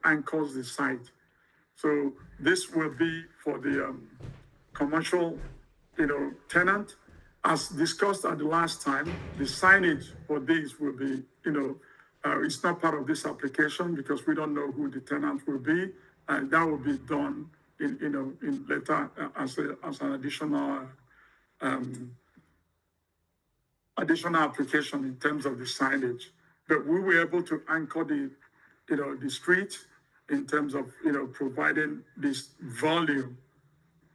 anchors the site. So this will be for the commercial, tenant. As discussed at the last time, the signage for this will be, it's not part of this application because we don't know who the tenant will be, and that will be done in later as an additional application in terms of the signage. But we were able to anchor the street in terms of, providing this volume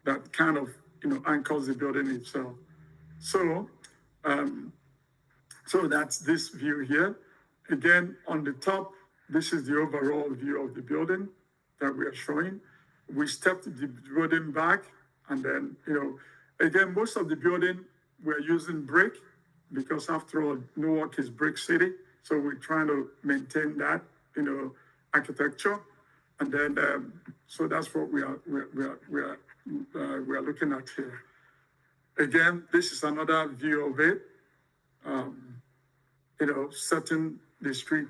that kind of, anchors the building itself. So, so that's this view here. Again, on the top, this is the overall view of the building that we are showing. We stepped the building back, and then, again, most of the building we're using brick because after all, Newark is brick city. So we're trying to maintain that, architecture. And then, so that's what we are looking at here. Again, this is another view of it. Setting the street,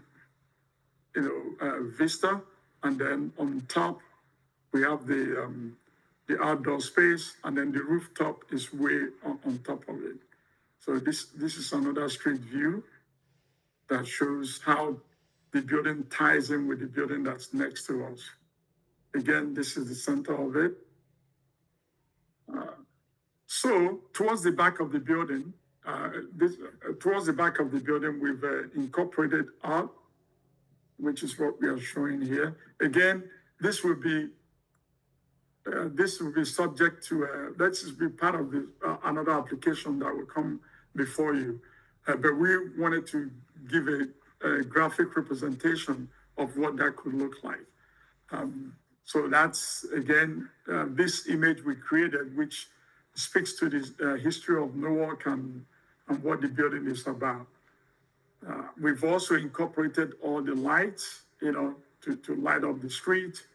vista, and then on top we have the outdoor space, and then the rooftop is way on top of it. So this is another street view that shows how the building ties in with the building that's next to us. Again, this is the center of it. So towards the back of the building, we've incorporated art, which is what we are showing here. Again, this will be subject to this will be part of another application that will come before you. But we wanted to give a graphic representation of what that could look like. So that's, again, this image we created, which speaks to the history of Newark and what the building is about. We've also incorporated all the lights, to light up the street.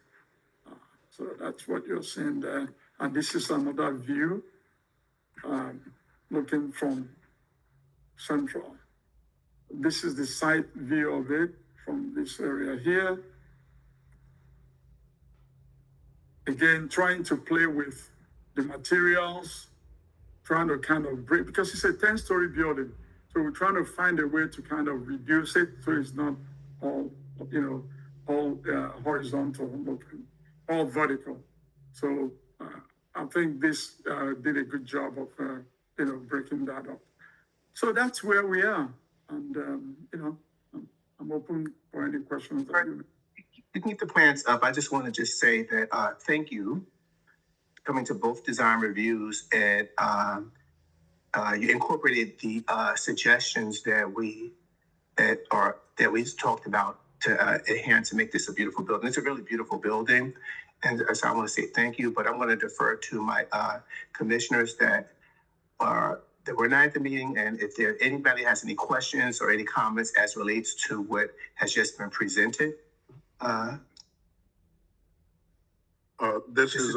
So that's what you're seeing there. And this is another view, looking from Central. This is the site view of it from this area here. Again, trying to play with the materials, trying to kind of break, because it's a 10-story building. So we're trying to find a way to kind of reduce it so it's not all, horizontal looking, all vertical. So I think this did a good job of, breaking that up. So that's where we are. And, I'm open for any questions. To keep the plans up, I just want to just say that thank you coming to both design reviews, and you incorporated the suggestions that we talked about to enhance and make this a beautiful building. It's a really beautiful building, and so I want to say thank you. But I'm going to defer to my commissioners that were not at the meeting, and if anybody has any questions or any comments as relates to what has just been presented. This is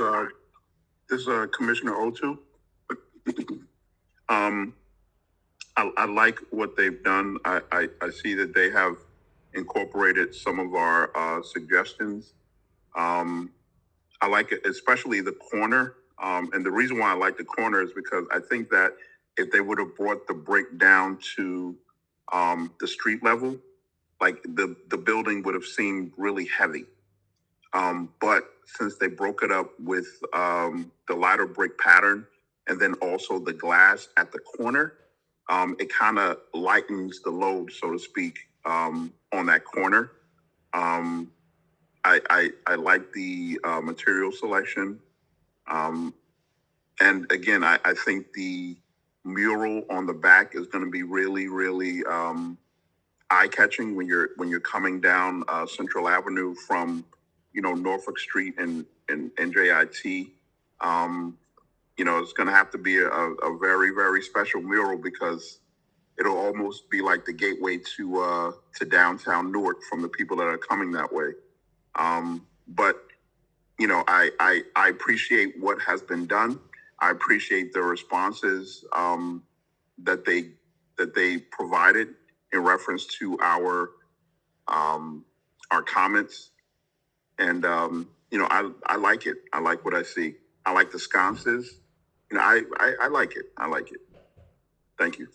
Commissioner Otu. I like what they've done. I see that they have incorporated some of our suggestions. I like it, especially the corner. And the reason why I like the corner is because I think that if they would have brought the brick down to the street level, like the building would have seemed really heavy. But since they broke it up with the lighter brick pattern and then also the glass at the corner, it kind of lightens the load, so to speak, on that corner. I like the material selection. And again, I think the mural on the back is going to be really, really eye-catching when you're coming down Central Avenue from Norfolk Street and NJIT. It's going to have to be a very, very special mural because it'll almost be like the gateway to downtown Newark from the people that are coming that way. But I appreciate what has been done. I appreciate the responses that they provided in reference to our comments. And, I like it. I like what I see. I like the sconces. I like it. I like it. Thank you.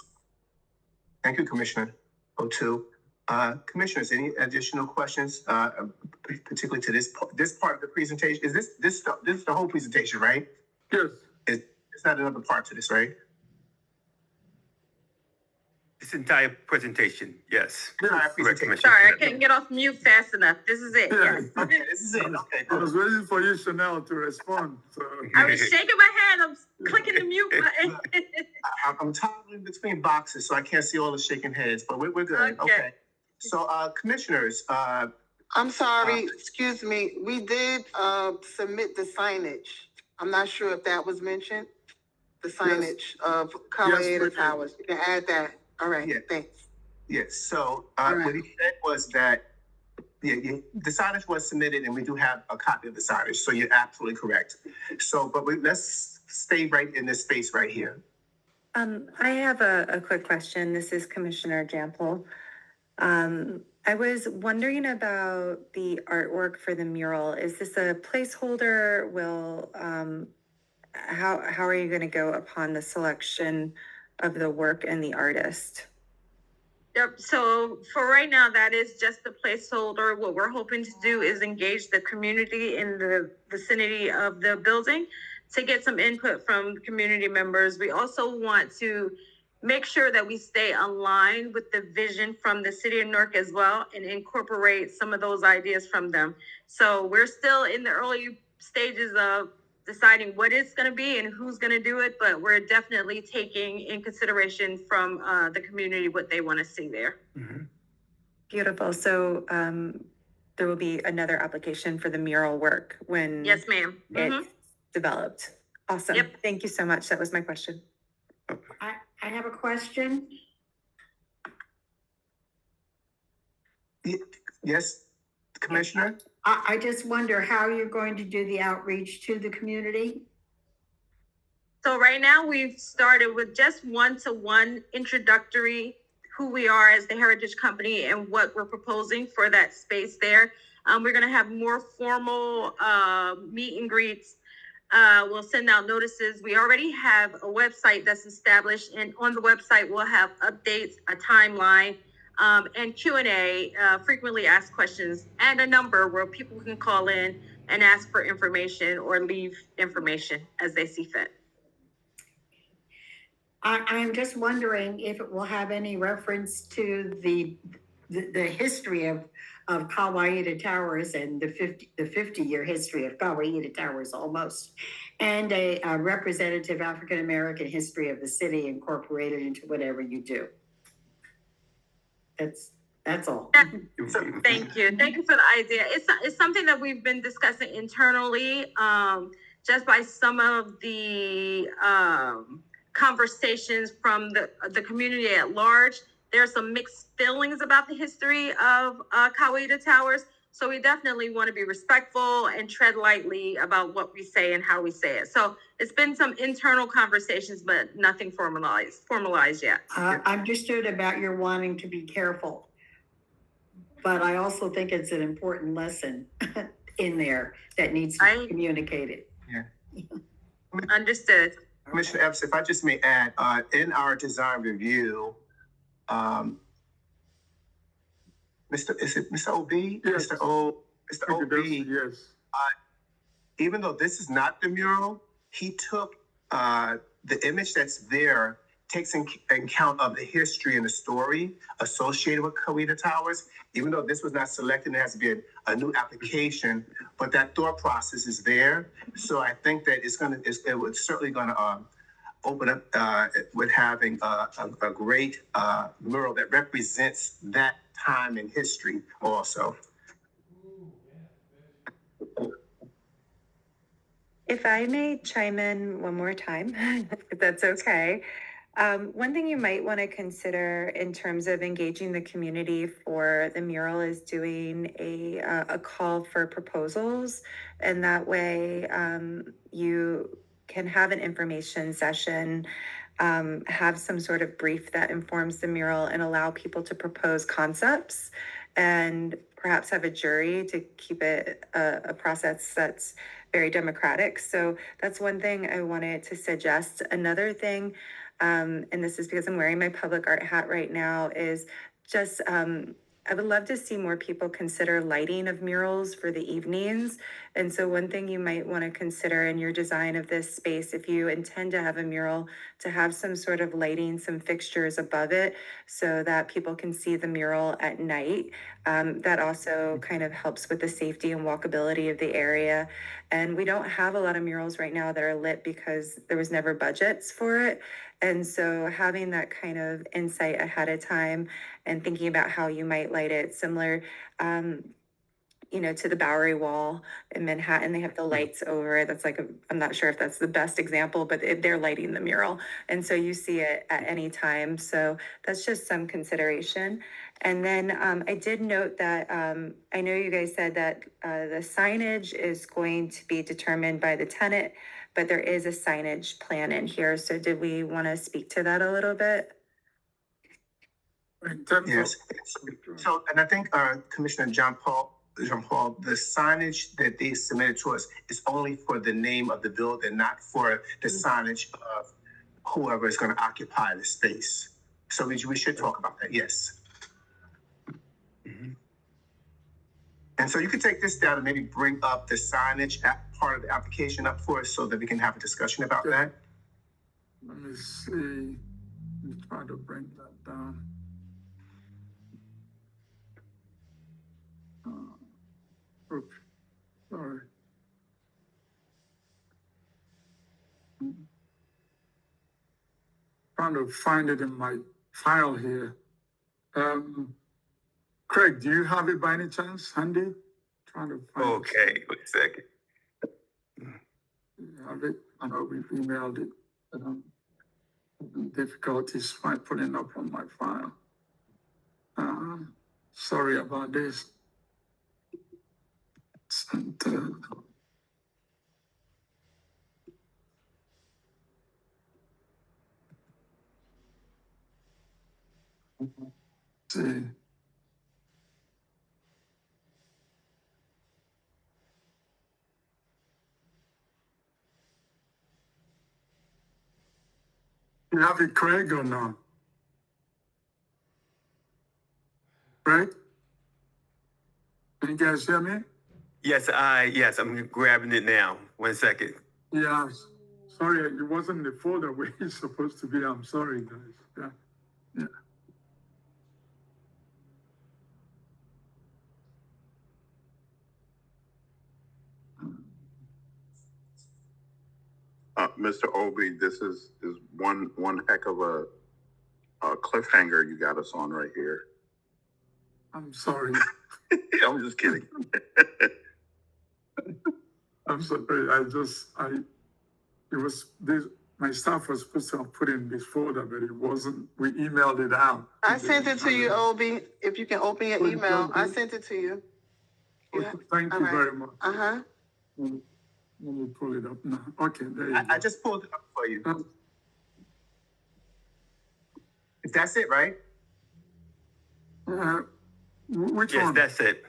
Thank you, Commissioner O'Toole. Commissioners, any additional questions, particularly to this part of the presentation? Is this the whole presentation, right? Yes. It's not another part to this, right? This entire presentation, yes. Entire Correct, presentation. Commissioner. Sorry, I couldn't get off mute fast enough. This is it, yes. Okay, this is it. Okay, I was good. waiting for you, Chanel, to respond. So. I was shaking my head, I'm clicking the mute button. I'm toggling between boxes, so I can't see all the shaking heads, but we're good. Okay. So, commissioners, I'm sorry, excuse me, we did submit the signage. I'm not sure if that was mentioned, the signage of Yes, we Cavalier did. Towers. You can add that. All right, Yeah. thanks. yes, so, All right. what he said was that the signage was submitted and we do have a copy of the signage, so you're absolutely correct. So, but let's stay right in this space right here. I have a quick question. This is Commissioner Jample. I was wondering about the artwork for the mural. Is this a placeholder? How are you going to go upon the selection of the work and the artist? Yep, so for right now, that is just the placeholder. What we're hoping to do is engage the community in the vicinity of the building to get some input from community members. We also want to make sure that we stay aligned with the vision from the city of Newark as well and incorporate some of those ideas from them. So we're still in the early stages of deciding what it's going to be and who's going to do it, but we're definitely taking in consideration from the community what they want to see there. Mhm. Beautiful. So there will be another application for the mural work when Yes, ma'am. it's developed. Awesome. Yep. Thank you so much. That was my question. I have a question. Yes, Commissioner? I just wonder how you're going to do the outreach to the community. So right now we've started with just one-to-one introductory, who we are as the Heritage Company and what we're proposing for that space there. We're gonna have more formal meet and greets. We'll send out notices. We already have a website that's established, and on the website we'll have updates, a timeline, and Q&A, frequently asked questions, and a number where people can call in and ask for information or leave information as they see fit. I'm just wondering if it will have any reference to the history of Kawaii Towers and the 50-year history of Kawaii Towers almost, and a representative African-American history of the city incorporated into whatever you do. That's all. Thank you. Thank you for the idea. It's something that we've been discussing internally, just by some of the conversations from the community at large. There's some mixed feelings about the history of Kauai Towers. So we definitely want to be respectful and tread lightly about what we say and how we say it. So it's been some internal conversations, but nothing formalized yet. I understood about your wanting to be careful, but I also think it's an important lesson in there that needs to be communicated. Understood. Commissioner Epps, if I just may add, in our design review, Mr. O.B.? Yes. Mr. O.B., Yes. even though this is not the mural, he took the image that's there, takes in account of the history and the story associated with Kauai Towers. Even though this was not selected, there has to be a new application, but that thought process is there. So I think that it was certainly gonna open up with having a great mural that represents that time in history also. If I may chime in one more time, if that's okay. One thing you might want to consider in terms of engaging the community for the mural is doing a call for proposals. And that way you can have an information session, have some sort of brief that informs the mural and allow people to propose concepts and perhaps have a jury to keep it a process that's very democratic. So that's one thing I wanted to suggest. Another thing, and this is because I'm wearing my public art hat right now, is just I would love to see more people consider lighting of murals for the evenings. And so one thing you might want to consider in your design of this space, if you intend to have a mural, to have some sort of lighting, some fixtures above it so that people can see the mural at night. That also kind of helps with the safety and walkability of the area. And we don't have a lot of murals right now that are lit because there was never budgets for it. And so having that kind of insight ahead of time and thinking about how you might light it, similar, to the Bowery Wall in Manhattan, they have the lights over it. That's I'm not sure if that's the best example, but they're lighting the mural. And so you see it at any time. So that's just some consideration. And then I did note that I know you guys said that the signage is going to be determined by the tenant, but there is a signage plan in here. So did we want to speak to that a little bit? In terms Yes. of, So, and I think Commissioner Jean Paul, the signage that they submitted to us is only for the name of the building, not for the signage of whoever is going to occupy the space. So we should talk about that, yes. And so you could take this down and maybe bring up the signage part of the application up for us so that we can have a discussion about that. let me see, let me try to bring that down. Oops, sorry. Trying to find it in my file here. Craig, do you have it by any chance handy? Trying to find Okay, wait a second. You have it. I know we've emailed it, but I'm having difficulties by putting up on my file. Sorry about this. Sent, see. You have it, Craig, or not? Craig? Can you guys hear me? Yes, I'm grabbing it now. 1 second. Yeah. Sorry, it wasn't in the folder where it's supposed to be. I'm sorry, guys. Yeah. Yeah. Mr. Obi, this is one heck of a cliffhanger you got us on right here. I'm sorry. I'm just kidding. I'm sorry. It was this. My staff was supposed to have put in this folder, but it wasn't. We emailed it out. I sent it to you, Obi. If you can open your email, I sent it to you. Yeah. Thank you All right. very much. Uh-huh. Let me pull it up now. Okay, there you go. I just pulled it up for you. If that's it, right? Which Yes, one? that's it.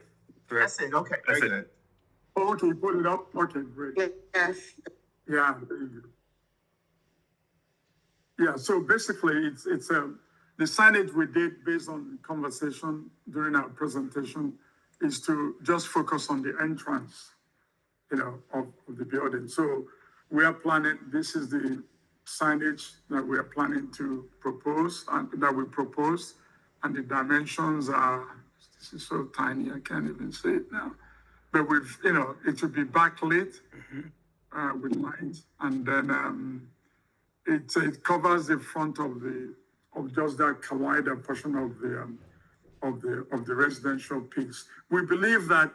That's it. Okay, very That's it. good. Oh, okay, you put it up. Okay, great. Yes. Yeah, there you go. Yeah, so basically, it's the signage we did based on conversation during our presentation is to just focus on the entrance, of the building. So we are planning. This is the signage that we are planning to propose and that we proposed, and the dimensions are. This is so tiny, I can't even see it now. But we've, it should be backlit with light, and then it covers the front of just that kawaii portion of the residential piece. We believe that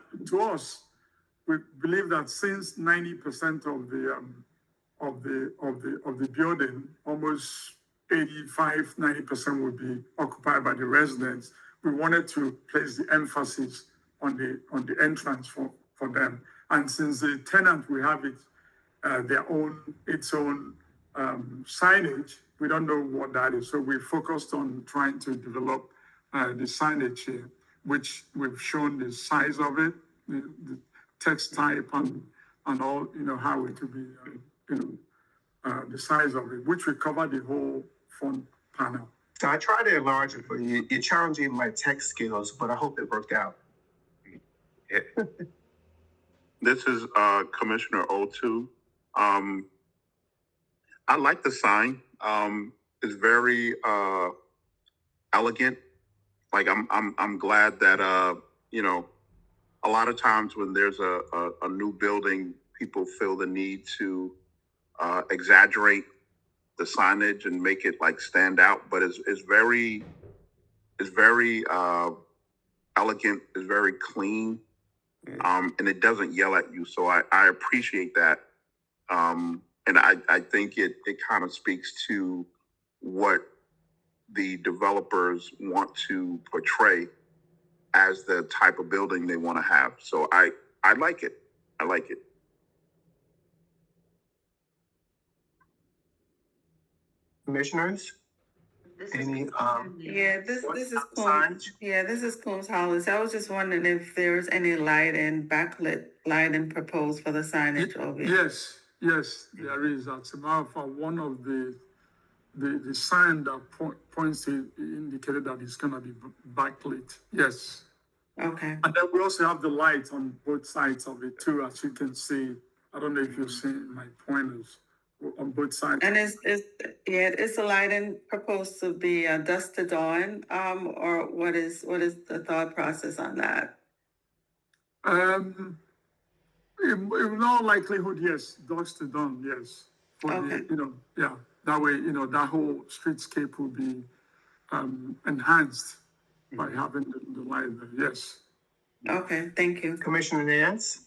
since 90% of the building, almost 85-90% would be occupied by the residents. We wanted to place the emphasis on the entrance for them. And since the tenant will have its own signage, we don't know what that is. So we focused on trying to develop the signage here. which we've shown the size of it, the text type and all, how it could be, the size of it, which we cover the whole front panel. So I tried to enlarge it for you. You're challenging my tech skills, but I hope it worked out. This is Commissioner O2. I like the sign. It's very elegant. Like I'm glad that a lot of times when there's a new building, people feel the need to exaggerate the signage and make it like stand out. But it's very elegant. It's very clean. And it doesn't yell at you. So I appreciate that. And I think it kind of speaks to what the developers want to portray as the type of building they want to have. So I like it. I like it. Commissioners? Any, Yeah, this is Combs. signage? Yeah, this is Combs Hollis. I was just wondering if there's any lighting, backlit lighting proposed for the signage over here. Yes, there is. As a matter of fact, one of the sign that points to indicated that it's gonna be backlit. Yes. Okay. And then we also have the light on both sides of it too, as you can see. I don't know if you've seen my pointers on both sides. And is the lighting proposed to be dusk to dawn, or what is the thought process on that? In all likelihood, yes, dusk to dawn, yes. For Okay. that way, that whole streetscape will be enhanced by having the light there, yes. Okay, thank you. Commissioner Nance?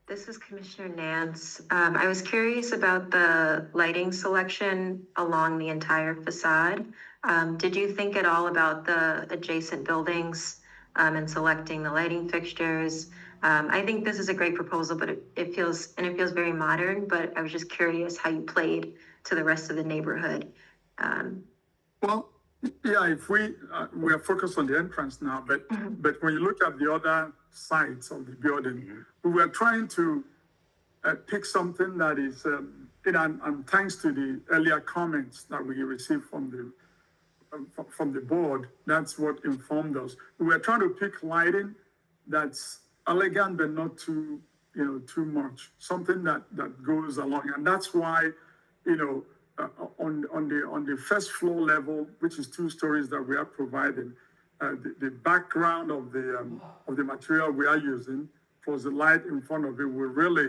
This is Commissioner Nance. I was curious about the lighting selection along the entire facade. Did you think at all about the adjacent buildings and selecting the lighting fixtures? I think this is a great proposal, but it feels very modern, but I was just curious how you played to the rest of the neighborhood. Well, yeah, if we are focused on the entrance now, but when you look at the other sides of the building, we were trying to pick something that is, and thanks to the earlier comments that we received from the board, that's what informed us. We were trying to pick lighting that's elegant but not too much, something that goes along, and that's why on the first floor level, which is 2 stories that we are providing, the background of the material we are using plus the light in front of it will really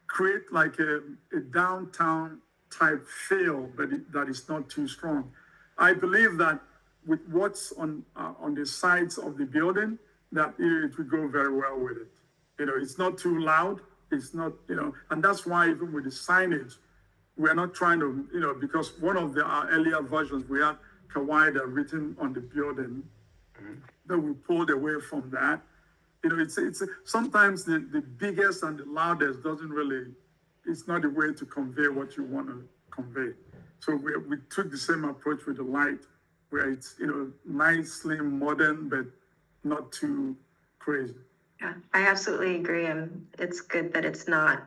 create like a downtown type feel, but that is not too strong. I believe that with what's on the sides of the building, that it will go very well with it. It's not too loud. It's not, and that's why even with the signage, we're not trying to, because one of our earlier versions, we had Kawaida written on the building, but we pulled away from that. It's sometimes the biggest and the loudest doesn't really, it's not the way to convey what you want to convey. So we took the same approach with the light, where it's, nice, slim, modern, but not too crazy. Yeah, I absolutely agree. And it's good that it's not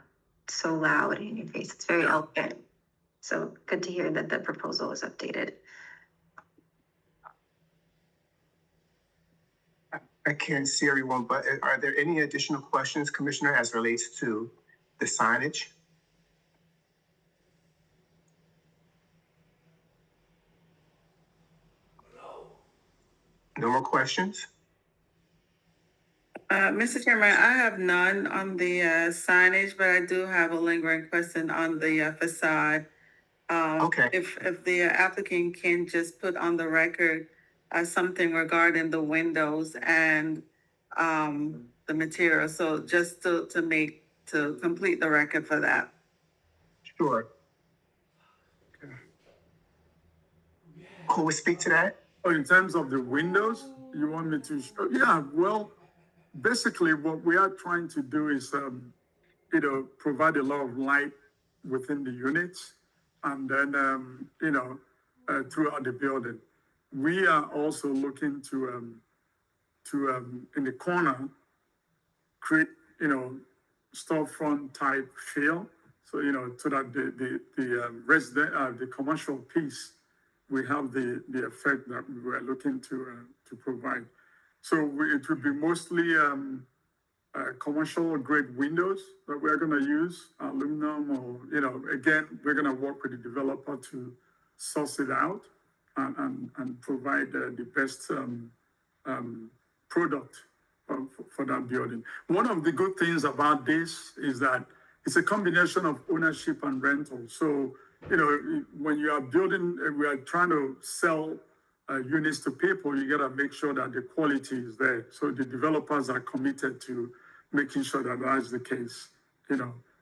so loud in your face. It's very elegant. So good to hear that the proposal is updated. I can't see everyone, but are there any additional questions, Commissioner, as relates to the signage? No more questions? Mr. Chairman, I have none on the signage, but I do have a lingering question on the facade. Okay. If the applicant can just put on the record something regarding the windows and the material, so just to complete the record for that. Sure. Who will speak to that? Oh, in terms of the windows, you want me to? Yeah, well, basically what we are trying to do is, provide a lot of light within the units and then, throughout the building. We are also looking to in the corner, create, storefront type feel. So, so that the commercial piece, we have the effect that we were looking to provide. So it would be mostly commercial grade windows that we're going to use, aluminum, or, again, we're going to work with the developer to source it out and provide the best product for that building. One of the good things about this is that it's a combination of ownership and rental. So, when you are building, we are trying to sell units to people, you got to make sure that the quality is there. So the developers are committed to making sure that that's the case,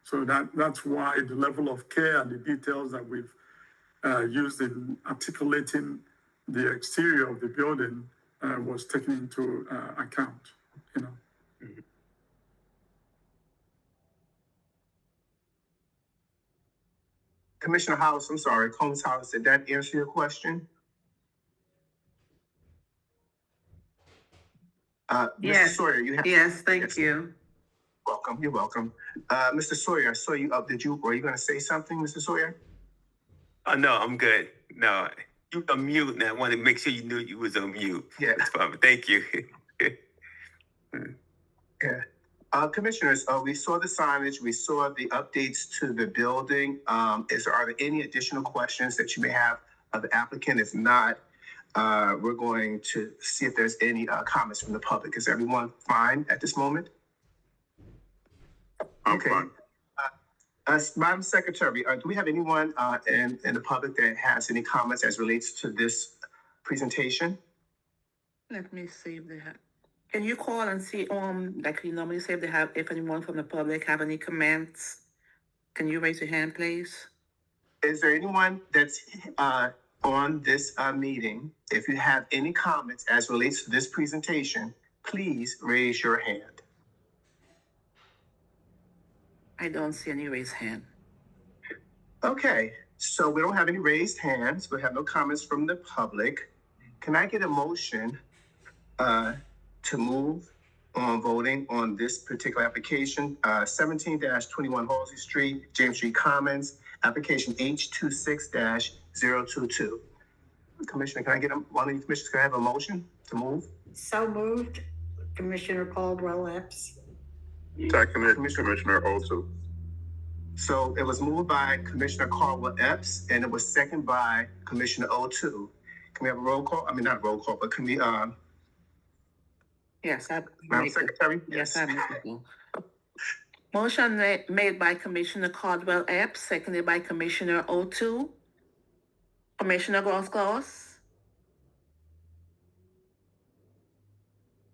So that's why the level of care and the details that we've used in articulating the exterior of the building was taken into account. Commissioner House, I'm sorry, Combs House, did that answer your question? Mr. Yes. Sawyer, you have. Yes, thank Yes. you. Welcome, you're welcome. Mr. Sawyer, I saw you up. Were you gonna say something, Mr. Sawyer? Oh, no, I'm good. No, you on mute now. I wanted to make sure you knew you was on mute. Yeah. That's fine. Thank you. Yeah. Commissioners, we saw the signage, we saw the updates to the building. Are there any additional questions that you may have of the applicant? If not, we're going to see if there's any comments from the public. Is everyone fine at this moment? I'm Okay. fine. Madam Secretary, do we have anyone in the public that has any comments as relates to this presentation? Let me see if they have. Can you call and see, like you normally say, if anyone from the public have any comments? Can you raise your hand, please? Is there anyone that's on this meeting? If you have any comments as relates to this presentation, please raise your hand. I don't see any raised hand. Okay, so we don't have any raised hands. We have no comments from the public. Can I get a motion to move on voting on this particular application, 17-21 Halsey Street, James Street Commons, application H26-022? Commissioner, can I get one of you commissioners, can I have a motion to move? So moved, Commissioner Caldwell Epps. Seconded, Commissioner Otto. So it was moved by Commissioner Caldwell Epps and it was seconded by Commissioner O2. Can we have a roll call? I mean, not roll call, but can we, Yes, Madam Secretary? Yes, I make it. Motion made by Commissioner Caldwell Epps, seconded by Commissioner O2. Commissioner Grosclaus?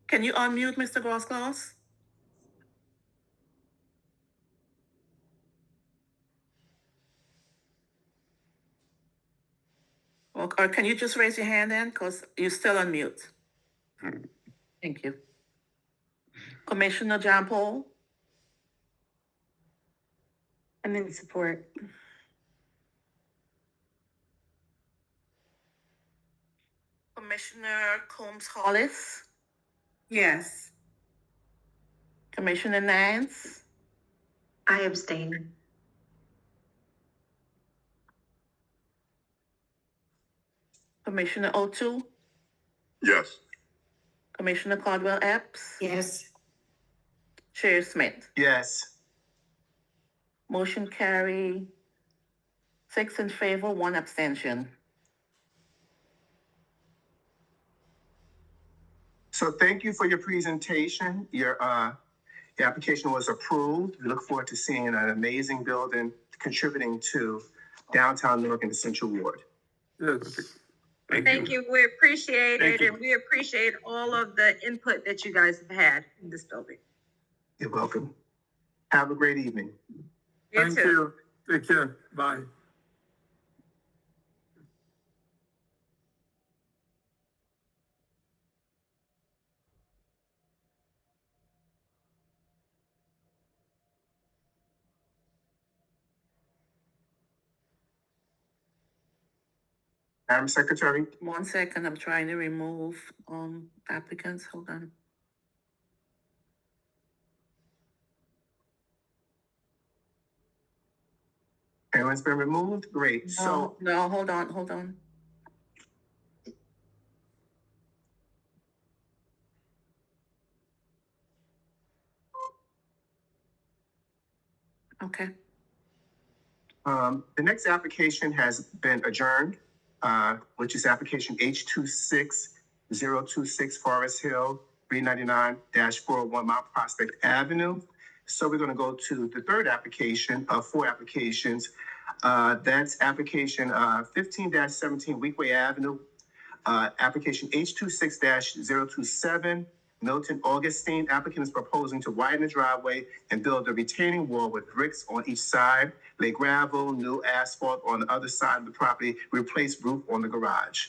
Can you unmute Mr. Grosclaus? Or can you just raise your hand then, because you're still on mute? Thank you. Commissioner John Paul? I'm in support. Commissioner Combs Hollis? Yes. Commissioner Nance? I abstain. Commissioner O2? Yes. Commissioner Caldwell Epps? Yes. Chair Smith? Yes. Motion carry 6 in favor, 1 abstention. So thank you for your presentation. Your application was approved. We look forward to seeing an amazing building contributing to downtown Newark and the Central Ward. Yes. Thank you. We appreciate Thank it, you. and we appreciate all of the input that you guys have had in this building. You're welcome. Have a great evening. You Thank too. you. Take care. Bye. Madam Secretary? 1 second, I'm trying to remove applicants. Hold on. Everyone's been removed? Great. So, No, hold on. Okay. the next application has been adjourned, which is application H26026 Forest Hill, 399-401 Mount Prospect Avenue. So we're going to go to the third application of four applications. That's application 15-17 Weekway Avenue, application H26-027 Milton Augustine. Applicant is proposing to widen the driveway and build a retaining wall with bricks on each side, lay gravel, new asphalt on the other side of the property, replace roof on the garage.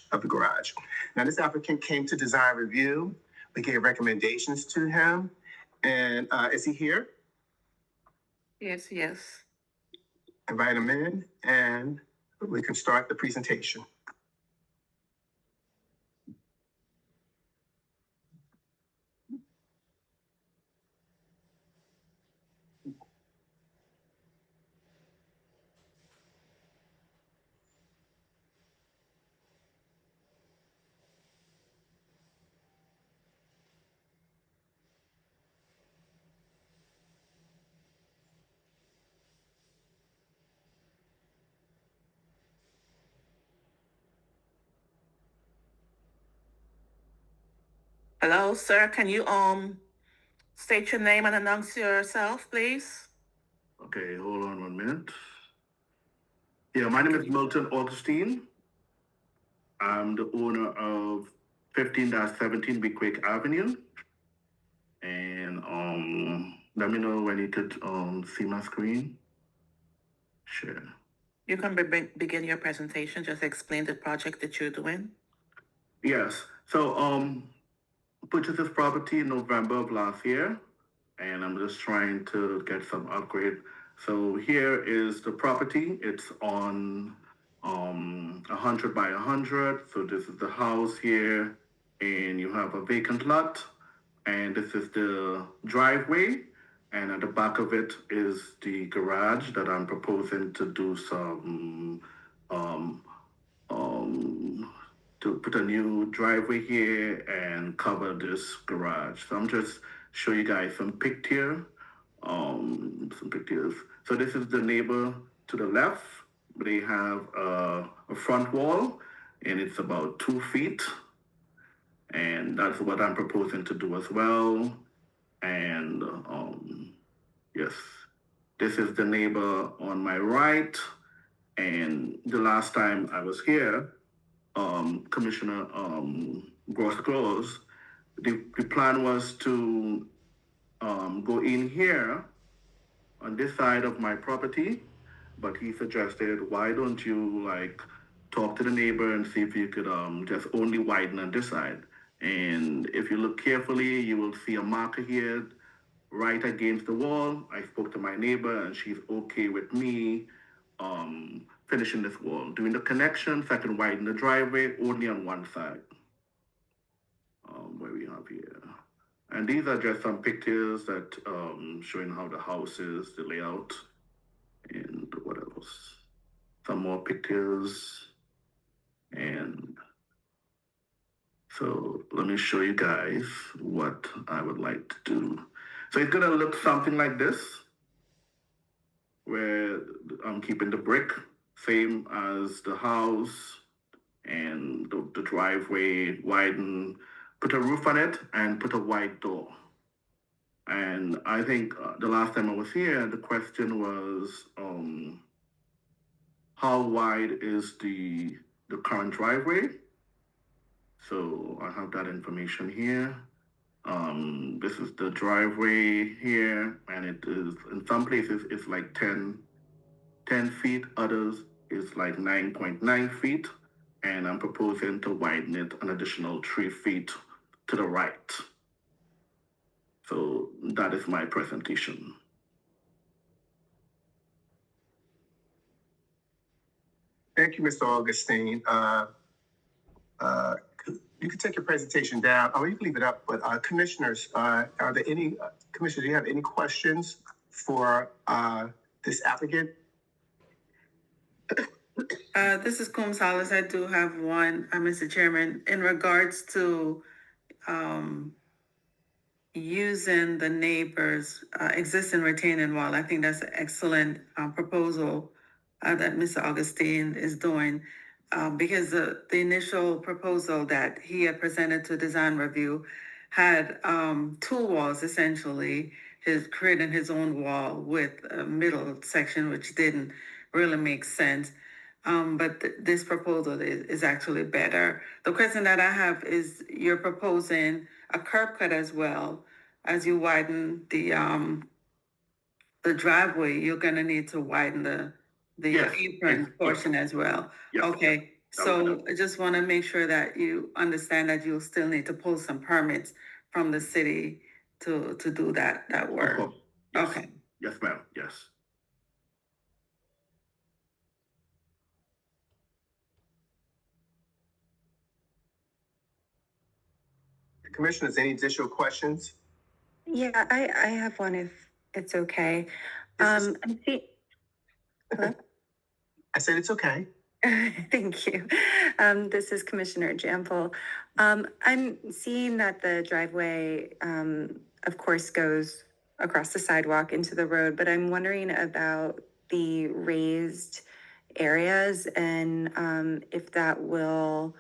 Now, this applicant came to design review. We gave recommendations to him. And is he here? Yes. Invite him in and we can start the presentation. Hello, sir. Can you state your name and announce yourself, please? Okay, hold on 1 minute. Yeah, my name is Milton Augustine. I'm the owner of 15-17 Bequake Avenue. And let me know when you could see my screen. Sure. You can begin your presentation. Just explain the project that you're doing. Yes. So purchased this property in November of last year, and I'm just trying to get some upgrade. So here is the property. It's on 100 by 100. So this is the house here, and you have a vacant lot, and this is the driveway, and at the back of it is the garage that I'm proposing to do some to put a new driveway here and cover this garage. So I'm just show you guys some pictures. So this is the neighbor to the left. They have a front wall, and it's about 2 feet. And that's what I'm proposing to do as well. And yes, this is the neighbor on my right. And the last time I was here, Commissioner Gross, the plan was to go in here on this side of my property, but he suggested, why don't you talk to the neighbor and see if you could just only widen on this side. And if you look carefully, you will see a marker here right against the wall. I spoke to my neighbor and she's okay with me finishing this wall. Doing the connection, so I can widen the driveway only on one side. Where we have here. And these are just some pictures that showing how the house is, the layout, and what else. Some more pictures. And so let me show you guys what I would like to do. So it's gonna look something like this, where I'm keeping the brick, same as the house, and the driveway widen, put a roof on it, and put a wide door. And I think the last time I was here, the question was, how wide is the current driveway? So I have that information here. This is the driveway here, and it is, in some places, it's like 10 feet, others is like 9.9 feet. And I'm proposing to widen it an additional 3 feet to the right. So that is my presentation. Thank you, Mr. Augustine. You can take your presentation down, or you can leave it up, but commissioners, are there any, commissioners, do you have any questions for this applicant? This is Gonzalez. I do have one, Mr. Chairman, in regards to, using the neighbor's, existing retaining wall. I think that's an excellent, proposal, that Mr. Augustine is doing. Because the initial proposal that he had presented to design review had, two walls essentially, his creating his own wall with a middle section, which didn't really make sense. But this proposal is actually better. The question that I have is, you're proposing a curb cut as well. As you widen the driveway, you're gonna need to widen the Yes, apron yes, portion as well. Yes. Okay, so I just wanna make sure that you understand that you'll still need to pull some permits from the city to do that Of work. course. Yes. Okay. Yes, ma'am, yes. Commissioners, any additional questions? Yeah, I have one if it's okay. This is- I see. Hello? I said it's okay. Thank you. This is Commissioner Jample. I'm seeing that the driveway, of course, goes across the sidewalk into the road, but I'm wondering about the raised areas and if that will,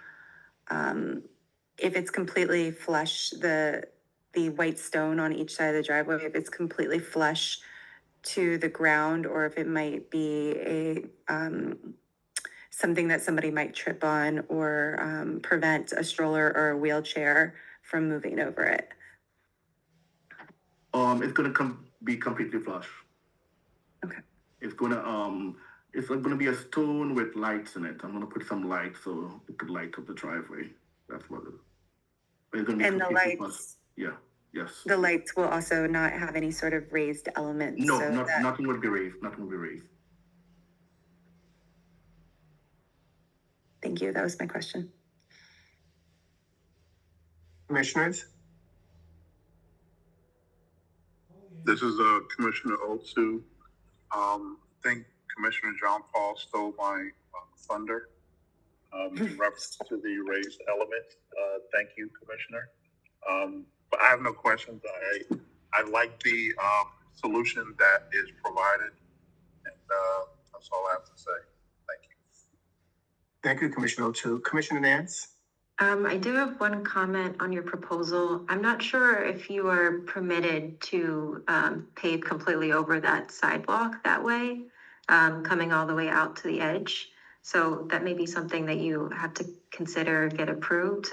if it's completely flush, the white stone on each side of the driveway, if it's completely flush to the ground, or if it might be a something that somebody might trip on or prevent a stroller or a wheelchair from moving over it. It's gonna be completely flush. Okay. It's gonna be a stone with lights in it. I'm gonna put some lights so it could light up the driveway. That's what it is. It's gonna be And the completely flush. lights, Yeah, yes. the lights will also not have any sort of raised elements. No, so that- nothing would be raised, nothing would be raised. Thank you. That was my question. Commissioners? This is Commissioner Otsu. I think Commissioner John Paul stole my thunder in reference to the raised element. Thank you, Commissioner. But I have no questions. I like the solution that is provided, and that's all I have to say. Thank you. Thank you, Commissioner O'Toole. Commissioner Nance? I do have one comment on your proposal. I'm not sure if you are permitted to pave completely over that sidewalk that way, coming all the way out to the edge. So that may be something that you have to consider get approved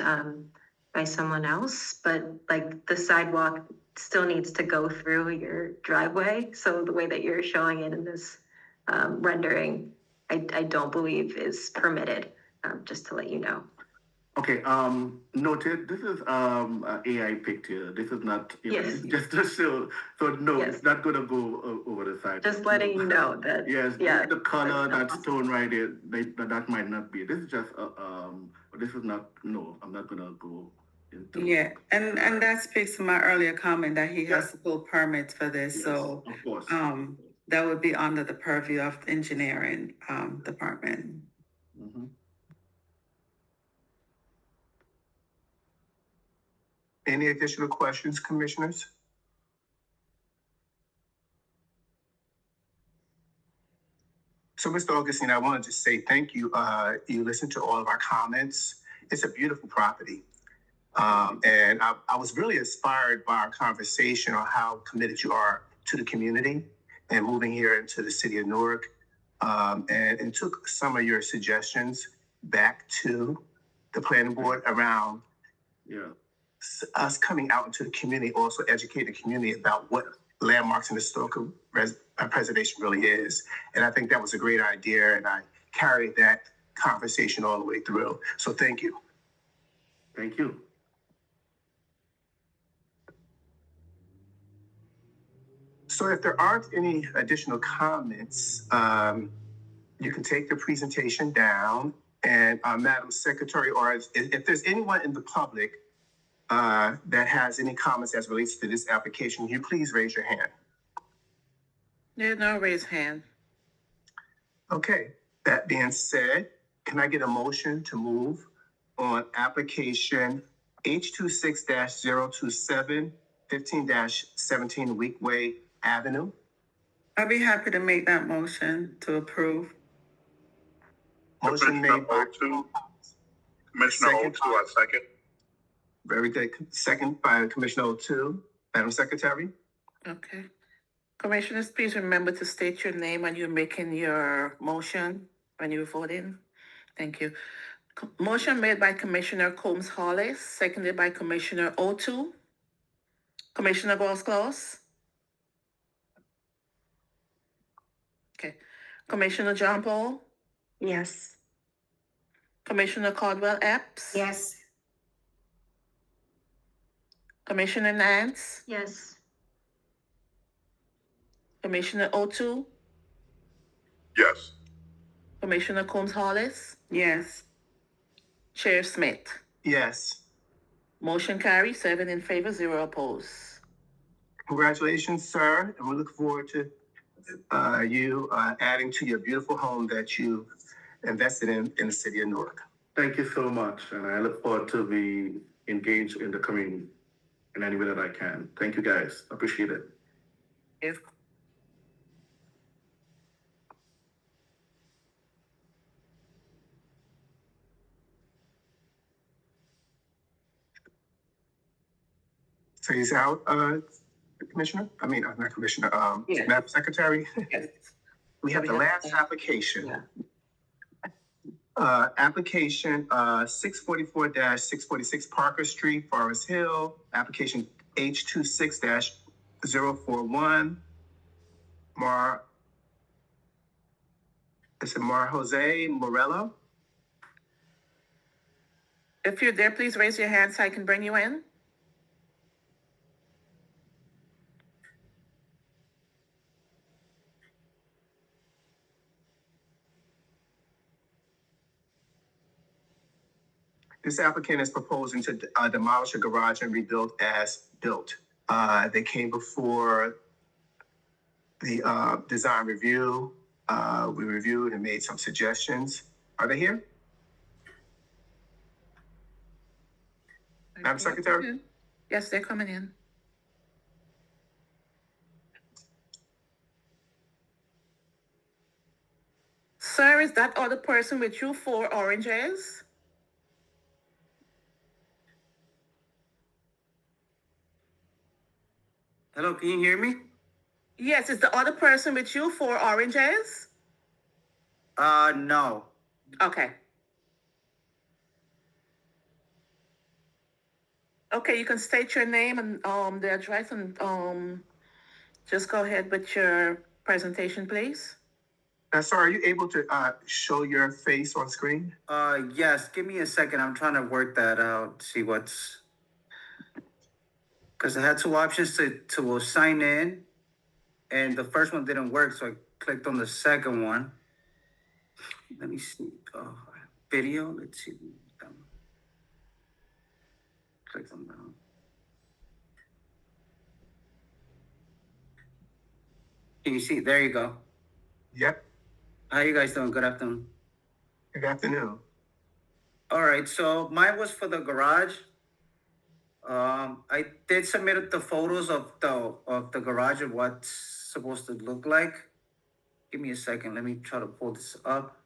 by someone else. But like the sidewalk still needs to go through your driveway. So the way that you're showing it in this rendering, I don't believe is permitted, just to let you know. Okay, noted. This is a AI picture. This is not, Yes. just to show. So no, Yes. it's not gonna go over the side. Just letting you know that. Yes, Yeah, the color, that's that stone right there, that might not be. This is just this is not. No, I'm not gonna go into. Yeah, and that speaks to my earlier comment that he has to pull permits for this, Yes, so, of course. that would be under the purview of the engineering, department. Mhm. Any additional questions, commissioners? So, Mr. Augustine, I wanted to say thank you. You listened to all of our comments. It's a beautiful property. And I was really inspired by our conversation on how committed you are to the community and moving here into the city of Newark. And took some of your suggestions back to the planning board around us coming out into the community, also educate the community about what landmarks and historical preservation really is. And I think that was a great idea, and I carried that conversation all the way through. So thank you. Thank you. So if there aren't any additional comments, you can take the presentation down. And Madam Secretary, or if there's anyone in the public that has any comments as relates to this application, will you please raise your hand? Yeah, no, raise hand. Okay, That being said, can I get a motion to move on application H26-027, 15-17 Weekway Avenue? I'd be happy to make that motion to approve. Motion Commissioner made by O2. Commissioner Second. O2, I second. Very good. Second by Commissioner O2. Madam Secretary? Okay. Commissioners, please remember to state your name when you're making your motion, when you're voting. Thank you. Motion made by Commissioner Combs Hollis, seconded by Commissioner O2. Commissioner Bosclaus? Okay. Commissioner John Paul? Yes. Commissioner Caldwell Epps? Yes. Commissioner Nance? Yes. Commissioner O2? Yes. Commissioner Combs Hollis? Yes. Chair Smith? Yes. Motion carries 7 in favor, 0 opposed. Congratulations, sir. And we look forward to you adding to your beautiful home that you invested in the city of Newark. Thank you so much, and I look forward to be engaged in the community in any way that I can. Thank you, guys. Appreciate it. If Phase out, Commissioner? I mean, not Commissioner, Yes. Madam Secretary? Yes. We have the last application. Application 644-646 Parker Street, Forest Hill. Application H26-041. Mar Jose Morello? If you're there, please raise your hand so I can bring you in. This applicant is proposing to demolish a garage and rebuild as built. They came before the design review. We reviewed and made some suggestions. Are they here? Madam Secretary? Yes, they're coming in. Sir, is that other person with you 4 oranges? Hello, can you hear me? Yes, is the other person with you 4 oranges? No. Okay. Okay, you can state your name and the address and just go ahead with your presentation, please. Sir, are you able to show your face on screen? Yes, give me a second. I'm trying to work that out, see what's... Because I had 2 options to sign in, and the first one didn't work, so I clicked on the second one. Let me see. Video, let's see. Click on that. Can you see? There you go. Yep. How you guys doing? Good afternoon. Good afternoon. All right, so mine was for the garage. I did submit the photos of the garage and what's supposed to look like. Give me a second. Let me try to pull this up.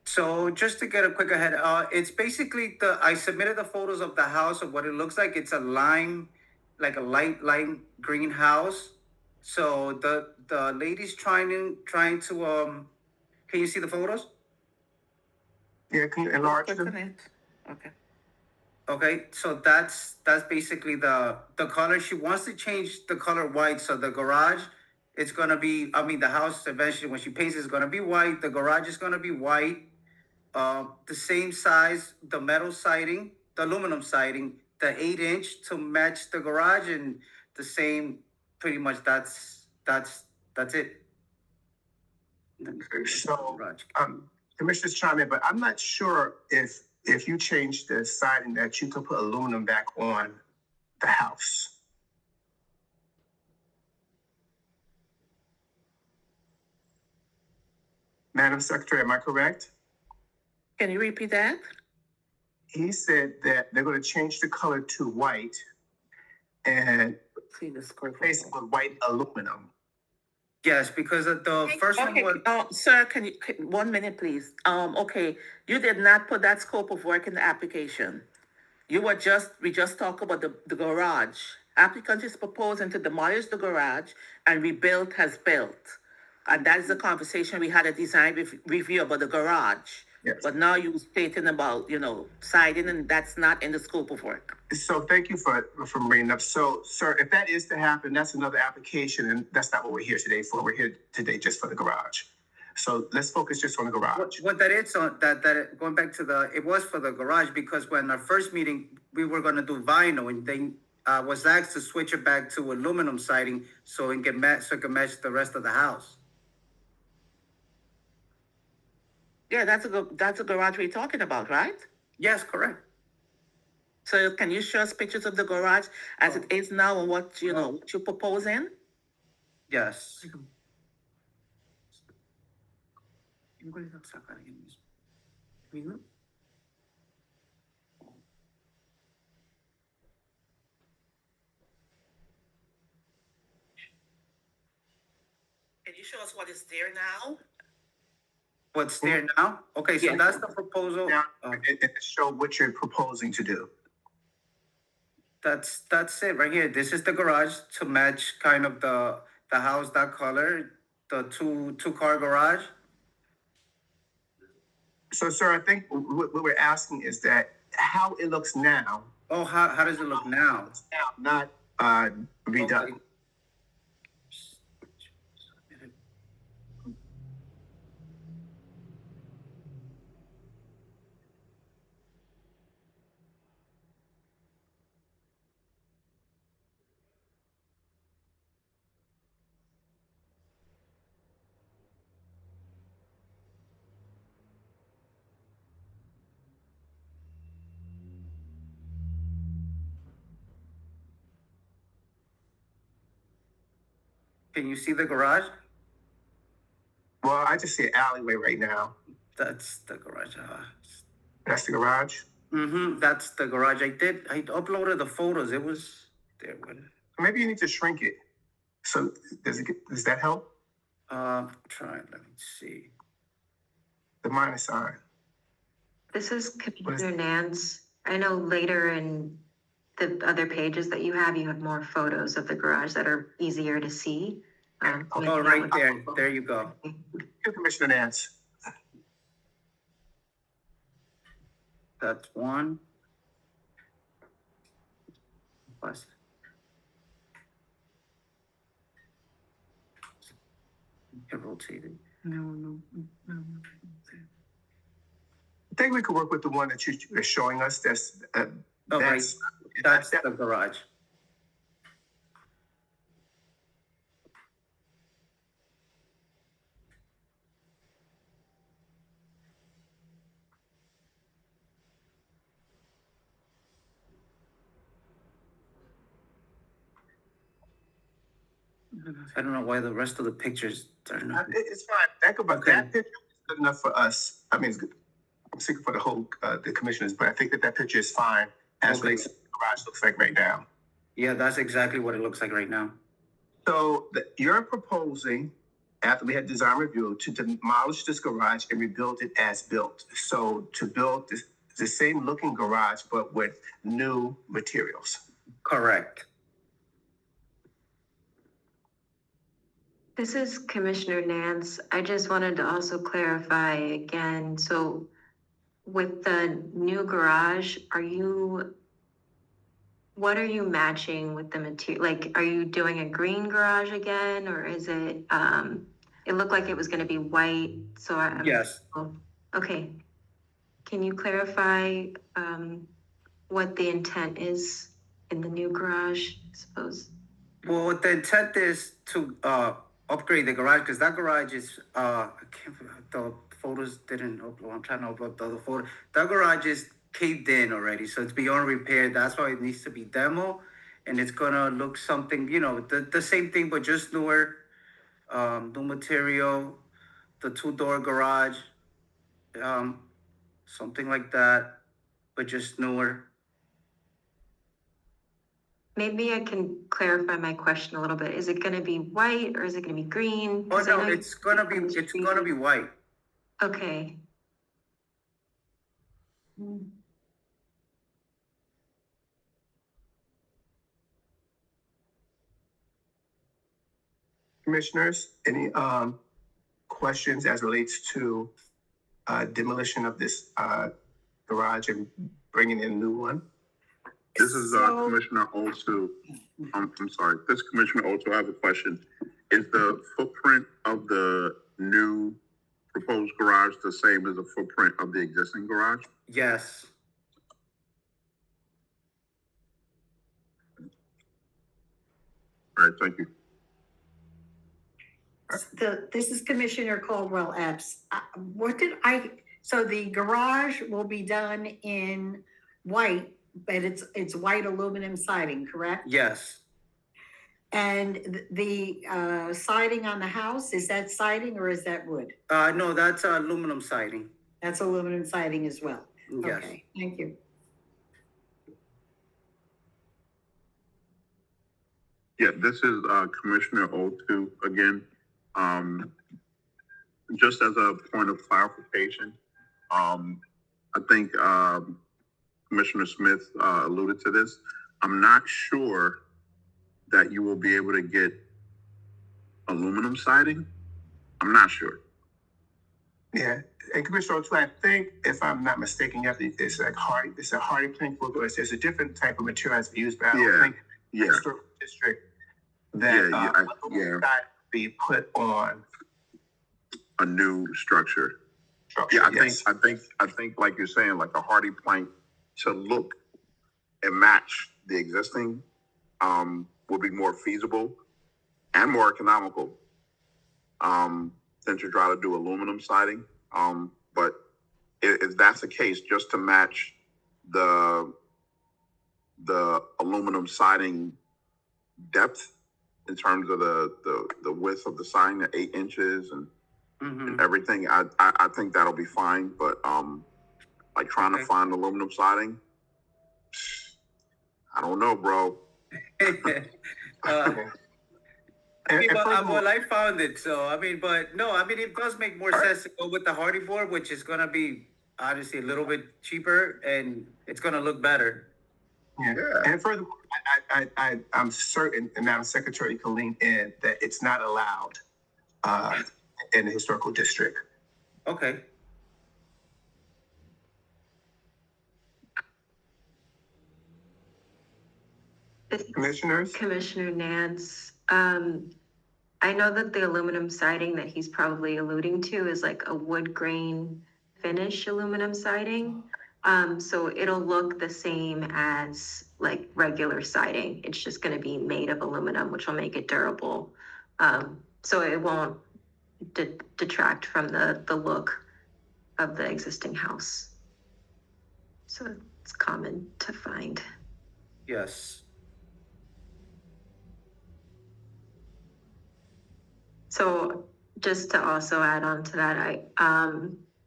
So just to get a quick ahead, it's basically I submitted the photos of the house of what it looks like. It's a lime, like a light lime green house. So the lady's trying to can you see the photos? Yeah, can you enlarge Click them? on it. Okay. Okay, so that's basically the color. She wants to change the color white. So the garage, it's gonna be, the house eventually when she paints it's gonna be white. The garage is gonna be white. The same size, the metal siding, the aluminum siding, the 8-inch to match the garage, and the same. Pretty much that's it. So, Commissioner's chime in, but I'm not sure if you change the siding that you can put aluminum back on the house. Madam Secretary, am I correct? Can you repeat that? He said that they're going to change the color to white and See the scope. replace it with white aluminum. Yes, because the first one Okay, was, sir, can 1 minute, please? Okay, you did not put that scope of work in the application. We just talked about the garage. Applicant is proposing to demolish the garage and rebuild as built. And that is the conversation we had a design review about the garage. Yes. But now you're stating about, siding, and that's not in the scope of work. So thank you for bringing up. So, sir, if that is to happen, that's another application, and that's not what we're here today for. We're here today just for the garage. So let's focus just on the garage. what that is on that going back to it was for the garage because when our first meeting, we were gonna do vinyl and they was asked to switch it back to aluminum siding so it can match the rest of the house. Yeah, that's a garage we're talking about, right? Yes, correct. So can you show us pictures of the garage as it is now and what what you're proposing? Yes. Can you show us what is there now? What's there now? Okay, so Yeah. that's the proposal. Now, it show what you're proposing to do. That's it right here. This is the garage to match kind of the house, that color, the two car garage. So, sir, I think what we're asking is that how it looks now. Oh, how does it look now? Not redone. Okay. Can you see the garage? Well, I just see an alleyway right now. That's the garage. That's the garage. That's the garage. I uploaded the photos. It was there. Maybe you need to shrink it. So does that help? Try. Let me see. The minus sign. This is Commissioner Nance. I know later in the other pages that you have more photos of the garage that are easier to see. Oh, right there. There you go. Commissioner Nance. That's one. Plus. It rotated. No. I think we could work with the one that you're showing us. That's Oh, right. That's the garage. I don't know why the rest of the pictures are not. It's fine. That picture is good enough for us. I mean, it's good. I'm speaking for the whole the commissioners, but I think that picture is fine as relates to what the garage looks like right now. Yeah, that's exactly what it looks like right now. So you're proposing, after we had design review, to demolish this garage and rebuild it as built. So to build the same looking garage, but with new materials. Correct. This is Commissioner Nance. I just wanted to also clarify again. So with the new garage, what are you matching with the material? Like, are you doing a green garage again, or is it, it looked like it was gonna be white, so Yes. Okay. Can you clarify, what the intent is in the new garage, I suppose? Well, what the intent is to upgrade the garage, because that garage is I can't. The photos didn't upload. I'm trying to upload the other photo. That garage is caved in already, so it's beyond repair. That's why it needs to be demo, and it's gonna look something, the same thing, but just newer, new material. the two-door garage, something like that, but just newer. Maybe I can clarify my question a little bit. Is it gonna be white or is it gonna be green? Oh 'Cause I no, know you- it's gonna be white. Okay. Commissioners, any questions as relates to demolition of this garage and bringing in a new one? This is So- Commissioner Otto. I'm sorry, this is Commissioner Otto. I have a question. Is the footprint of the new proposed garage the same as the footprint of the existing garage? Yes. All right, thank you. This is Commissioner Caldwell Epps. So the garage will be done in white, but it's white aluminum siding, correct? Yes. And the siding on the house, is that siding or is that wood? No, that's aluminum siding. That's aluminum siding as well. Yes. Okay, thank you. Yeah, this is Commissioner Otto again. Just as a point of clarification, I think Commissioner Smith alluded to this. I'm not sure that you will be able to get aluminum siding. I'm not sure. Yeah, and Commissioner O'Toole, I think if I'm not mistaken, you have to, it's a hardy plank for doors. There's a different type of material that's used, but I don't Yeah, think yeah. historical district that Yeah. be put on A new structure. structure. Yeah, Yes. I think, like you're saying, like a hardy plank to look and match the existing, would be more feasible and more economical, than to try to do aluminum siding. But if that's the case, just to match the aluminum siding depth in terms of the width of the siding, the 8 inches and everything, I think that'll be fine. But like trying to find aluminum siding, I don't know, bro. Well, I found it, so I mean, but no, I mean, it does make more sense to go with the hardy board, which is gonna be obviously a little bit cheaper and it's gonna look better. Yeah. And furthermore, I'm certain, and Madam Secretary can lean in, that it's not allowed in the historical district. Okay. Commissioners? Commissioner Nance, I know that the aluminum siding that he's probably alluding to is like a wood grain finish aluminum siding. So it'll look the same as like regular siding. It's just gonna be made of aluminum, which will make it durable. So it won't detract from the look of the existing house. So it's common to find. Yes. So just to also add on to that,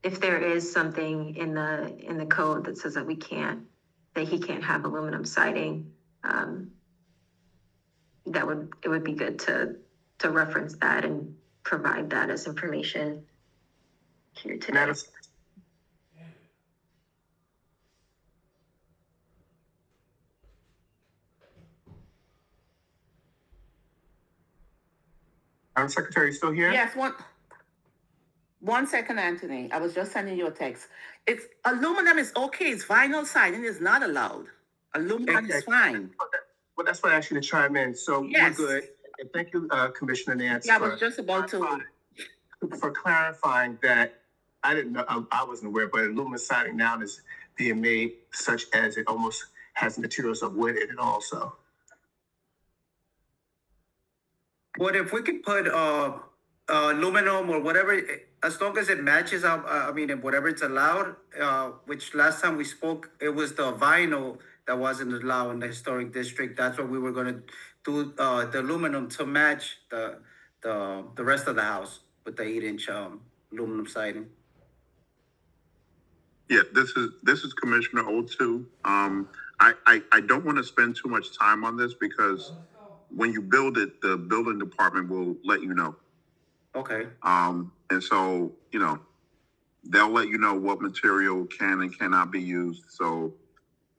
if there is something in the code that says that he can't have aluminum siding, it would be good to reference that and provide that as information here today. Madam Secretary, still here? Yes, one second, Anthony. I was just sending you a text. It's aluminum is okay. It's vinyl siding is not allowed. Aluminum is fine. Well, that's why I asked you to chime in. So Yes. we're good. And thank you, Commissioner Nance. Yeah, I was just about to. For clarifying that. I didn't know, I wasn't aware, but aluminum siding now is being made such as it almost has materials of wood in it also. What if we could put aluminum or whatever, as long as it matches up, I mean, whatever it's allowed, which last time we spoke, it was the vinyl that wasn't allowed in the historic district. That's what we were gonna do, the aluminum to match the rest of the house with the 8-inch aluminum siding. Yeah, this is Commissioner O2. I don't want to spend too much time on this because when you build it, the building department will let you know. Okay, And so, you know, they'll let you know what material can and cannot be used. So,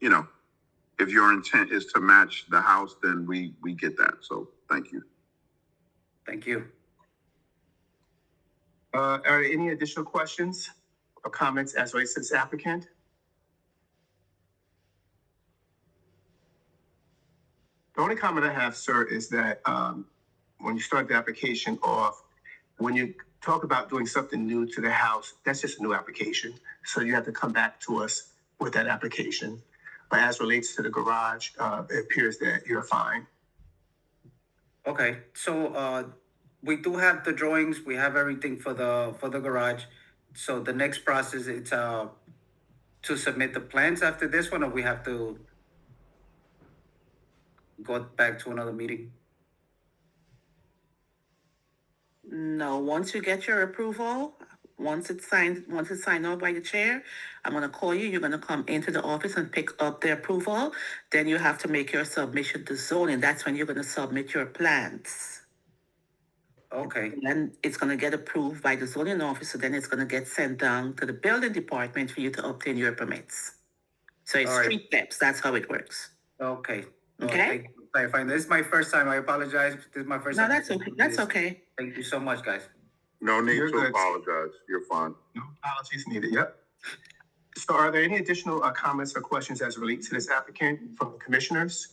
you know, if your intent is to match the house, then we get that. So thank you. thank you. Are there any additional questions or comments as relates to this applicant? The only comment I have, sir, is that when you start the application off, when you talk about doing something new to the house, that's just a new application. So you have to come back to us with that application. But as relates to the garage, it appears that you're fine. Okay, so we do have the drawings, we have everything for the garage. So the next process, it's to submit the plans after this one, or we have to go back to another meeting? No, once you get your approval, once it's signed off by the chair, I'm gonna call you, you're gonna come into the office and pick up the approval. Then you have to make your submission to zoning. That's when you're gonna submit your plans. Okay, And it's gonna get approved by the zoning officer, then it's gonna get sent down to the building department for you to obtain your permits. So it's All right. 3 steps, that's how it works. okay. Okay. Thank you for clarifying. This is my first time, I apologize, this is my first No, time. that's okay, that's okay. Thank you so much, guys. No need You're to good. apologize. You're fine. No apologies needed. Yep. So are there any additional comments or questions as relate to this applicant from the commissioners?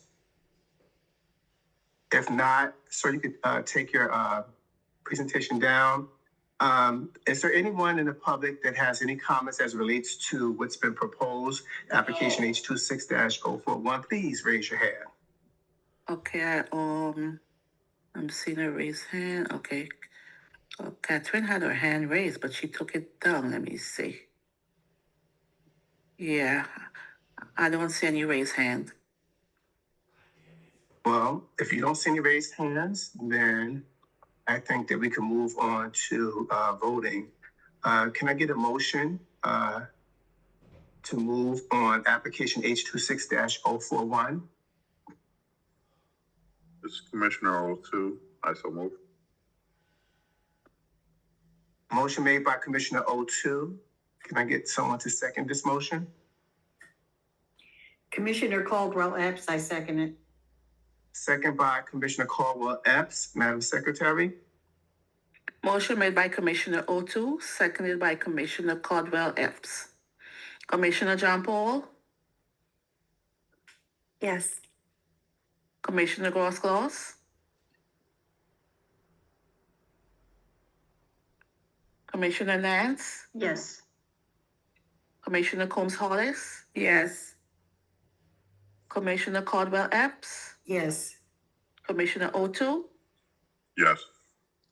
If not, sir, you could take your presentation down. Is there anyone in the public that has any comments as relates to what's been proposed, application H26-041? Please raise your hand. Okay, I'm seeing a raised hand, okay. Catherine had her hand raised, but she took it down, let me see. Yeah, I don't see any raised hand. Well, if you don't see any raised hands, then I think that we can move on to voting. Can I get a motion to move on application H26-041? This is Commissioner O2. I so move. Motion made by Commissioner O2. Can I get someone to second this motion? Commissioner Caldwell Epps, I second it. Second by Commissioner Caldwell Epps. Madam Secretary? Motion made by Commissioner O2, seconded by Commissioner Caldwell Epps. Commissioner John Paul, Yes. Commissioner Gross, Commissioner Nance, Yes. Commissioner Combs Hollis, Yes. Commissioner Caldwell Epps, Yes. Commissioner O2, Yes.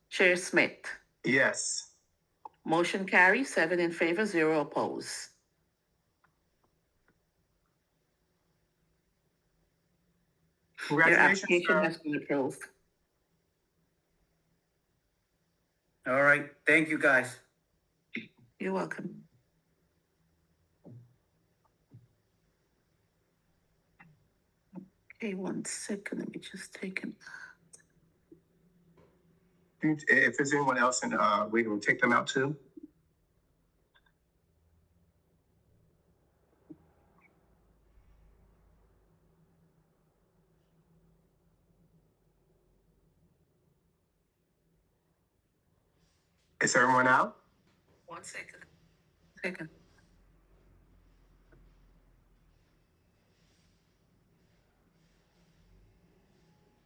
Chair Smith. Yes. Motion carries 7 in favor, 0 opposed. Your Congratulations, application sir. has been approved. All right, thank you, guys. You're welcome. Okay, 1 second, let me just take it. If there's anyone else in the waiting room, take them out too. Is everyone out? 1 second. Second.